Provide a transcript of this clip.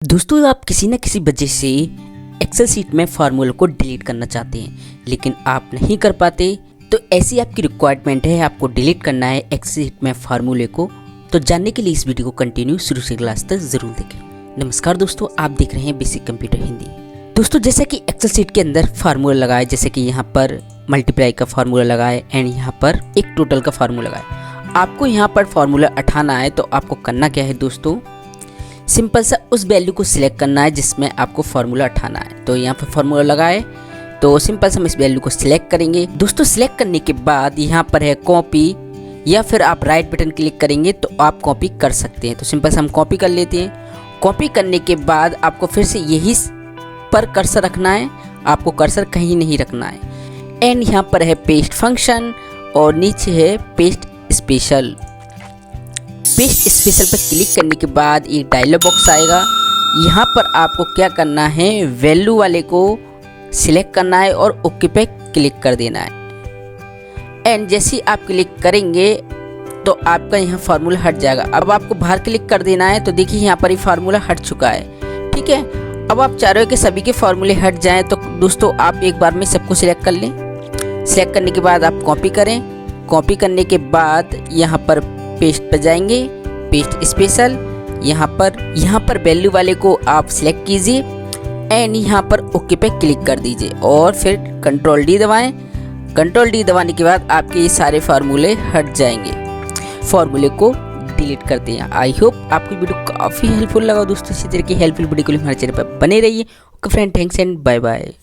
दोस्तों आप किसी न किसी वजह से एक्सेल शीट में फार्मूला को डिलीट करना चाहते हैं लेकिन आप नहीं कर पाते, तो ऐसी आपकी रिक्वायरमेंट है, आपको डिलीट करना है एक्सेल शीट में फार्मूले को। तो जानने के लिए इस वीडियो को कंटिन्यू शुरू से लास्ट तक जरूर देखें। नमस्कार दोस्तों, आप देख रहे हैं बेसिक कंप्यूटर हिंदी। दोस्तों जैसे कि एक्सेल शीट के अंदर फार्मूला लगाए, जैसे कि यहाँ पर मल्टीप्लाई का फार्मूला लगाए एंड यहाँ पर एक टोटल का फार्मूला लगाए। आपको यहाँ पर फार्मूला उठाना है तो आपको करना क्या है दोस्तों, सिंपल सा उस वैल्यू को सिलेक्ट करना है जिसमें आपको फार्मूला उठाना है। तो यहाँ पर फार्मूला लगाए तो सिंपल से हम इस वैल्यू को सिलेक्ट करेंगे। दोस्तों सिलेक्ट करने के बाद यहाँ पर है कॉपी, या फिर आप राइट बटन क्लिक करेंगे तो आप कॉपी कर सकते हैं। तो सिंपल से हम कॉपी कर लेते हैं। कॉपी करने के बाद आपको फिर से यही पर कर्सर रखना है, आपको कर्सर कहीं नहीं रखना है। एंड यहाँ पर है पेस्ट फंक्शन और नीचे है पेस्ट स्पेशल। पेस्ट स्पेशल पर क्लिक करने के बाद एक डायलॉग बॉक्स आएगा। यहाँ पर आपको क्या करना है, वैल्यू वाले को सिलेक्ट करना है और ओके पे क्लिक कर देना है। एंड जैसे ही आप क्लिक करेंगे तो आपका यहाँ फार्मूला हट जाएगा। अब आपको बाहर क्लिक कर देना है तो देखिए यहाँ पर ही फार्मूला हट चुका है। ठीक है, अब आप चाह रहे हो कि सभी के फार्मूले हट जाएं, तो दोस्तों आप एक बार में सबको सिलेक्ट कर लें। सिलेक्ट करने के बाद आप कॉपी करें। कॉपी करने के बाद यहाँ पर पेस्ट पर जाएंगे, पेस्ट स्पेशल, यहाँ पर वैल्यू वाले को आप सिलेक्ट कीजिए एंड यहाँ पर ओके पे क्लिक कर दीजिए और फिर कंट्रोल डी दबाएं। कंट्रोल डी दबाने के बाद आपके ये सारे फार्मूले हट जाएंगे। फार्मूले को डिलीट करते हैं। आई होप आपको वीडियो काफ़ी हेल्पफुल लगा दोस्तों। इसी तरह की हेल्पफुल वीडियो के लिए हमारे चैनल पर बने रहिए। Okay friend, thanks and bye bye.